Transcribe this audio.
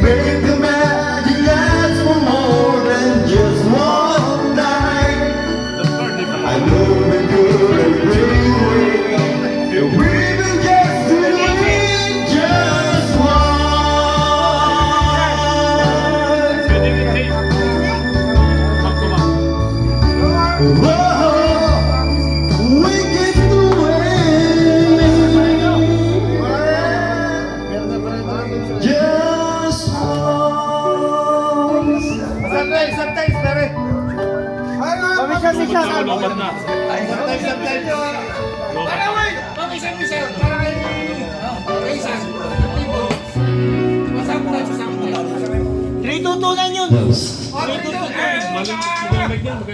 make the magic last for more than just one night. I know we could have prayed away if we could just do it just once. Whoa, we can do it just once. Sometimes, pare. Pamisa. Sometimes. Para, wait! Pamisa. Para kay... Raisan. Masama na. 3-2-2 yun. Yes. 3-2-2.